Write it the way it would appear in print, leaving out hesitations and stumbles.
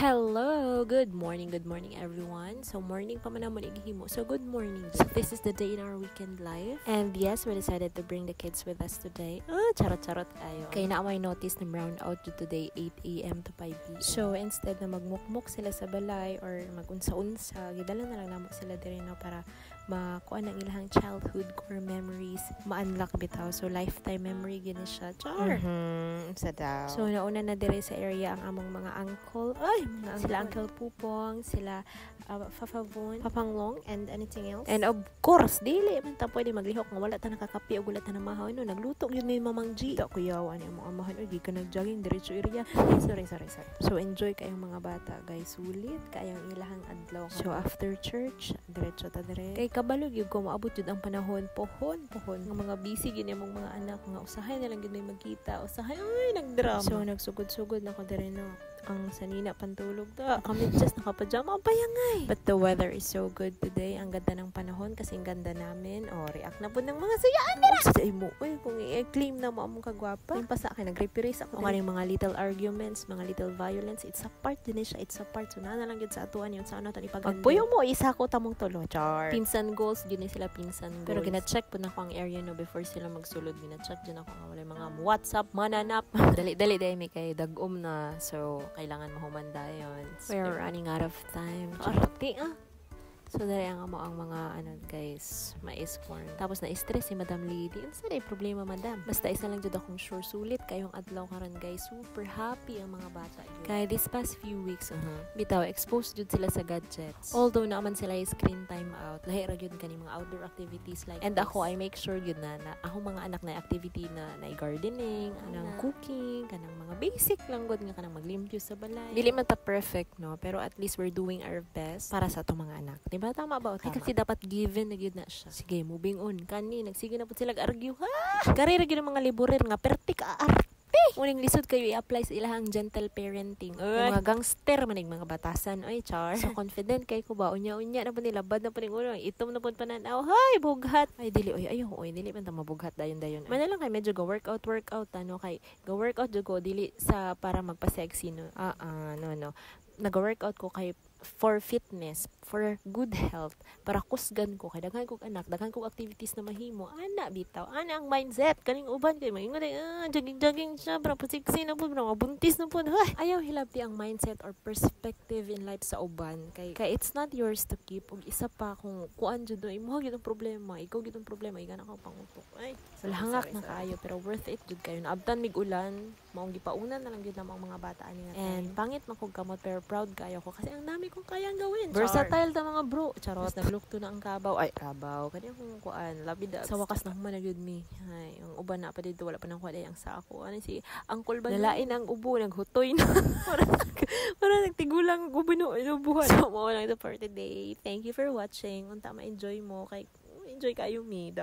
Hello! Good morning everyone. So morning pa man naman igihimo. So good morning. So this is the day in our weekend life. And yes, we decided to bring the kids with us today. Charot-charot kayo. Kaya na may notice na brown out due today 8 a.m. to 5 p.m. So instead na magmukmuk sila sa balay or magunsa-unsa, gidala na lang namo sila diri na para makuha ng ilahang childhood core memories, ma-unlock bitaw. So lifetime memory gini siya. Char! Sa daw. So nauna na diri sa area ang among mga uncle. Sila Uncle Pupong, sila Fafavon, Papanglong, and anything else. And of course, dili man ta pwede maglihok nga wala ta nakakapi o wala ta namahaw. No, nagluto yun may Mamang G. Da kuyaw ani among amahan o di ka nagjogging diretso area. Sorry. So enjoy kayong mga bata, guys. Sulit kayong ilahang adlaw. So after church, diretso ta dire. Kay kabalog yung maabot yun ang panahon. Pohon. Ng mga busy gini mong mga anak nga usahay na lang gid may magkita. Usahay nagdrama. So nagsugod-sugod na ko dire no. Ang sanina pantulog ta. Kami just nakapajama bayangay. But the weather is so good today. Ang ganda ng panahon kasi ang ganda namin. React na po ng mga sayaan nila. Say mo, kung i-claim na mo among kagwapa. Yung pasa akin, nag-reprise ako. Kung mga little arguments, mga little violence, it's a part din siya. It's a part. So na lang yun sa atuan yun. Sa ano ito ipaganda. Pagpuyo mo, isa ko tamong tulo. Char. Pinsan goals, yun sila pinsan goals. Pero gina-check po na ko ang area no before sila magsulod. Gina-check dyan ako nga wala mga WhatsApp, mananap. Dali may kay dagom na. So, kailangan mahumanda yun. We're running out of time. Arati So, dali ang mga guys, mais corn. Tapos na-stress si Madam Lady. Ano sa problema, Madam? Basta isa lang dyan akong sure sulit. Kayong adlaw karon guys. Super happy ang mga bata. Kaya this past few weeks, bitaw, exposed dyan sila sa gadgets. Although naman sila yung screen time out, lahi ra yun kani mga outdoor activities like and ako, I make sure yun na ako mga anak na activity na gardening, kanang cooking, kanang mga basic lang good nga kanang maglimpyo sa balay. Dili man ta perfect, no? Pero at least we're doing our best para sa itong mga anak. Diba? Tama ba? Tama. Kasi dapat given na yun na siya. Sige, moving on. Kani, nagsige na po sila argue. Karira yun ang mga liburer nga. Pertik arte. Uning lisod kayo i-apply sa ilahang gentle parenting. Mga gangster manig mga batasan. Char. So confident kay ko ba? Unya na po nila. Bad na po ning ulo. Itom na po pananaw. Hay, bughat. Dili. Dili man ta mabughat. Dayon. Manalang kay medyo go workout. Kay go workout go dili sa para magpa-sexy, no. No. Nag-workout ko kay for fitness, for good health, para kusgan ko kay daghan kog anak, daghan kog activities na mahimo. Ana bitaw, ana ang mindset kaning uban kay maingon jogging siya para sexy na pud, mabuntis na pud. Ayaw hilabti ang mindset or perspective in life sa uban kay it's not yours to keep. Ug isa pa kung kuan jud imo gyud ang problema, ikaw gyud ang problema, iga na ka pangutok. Hangak na kaayo pero worth it jud kayo. Naabtan mig ulan, maong gipaunan na lang gyud namang mga bata ani nga. And pangit man kog kamot pero proud kayo ko kasi ang dami kung kayang gawin. Versatile ta mga bro. Charot, naglukto na ang kabaw. Kabaw. Kanya kung kuan. Labida. Sa wakas na human na yun mi. Yung uban na pa dito. Wala pa nang kuan ang sako. Si Uncle ba? Nalain ang ubo. Naghutoy na. Para nagtigulang ubino. Inubuhan. So, mo lang ito for today. Thank you for watching. Unta ma-enjoy mo. Enjoy kayo mi.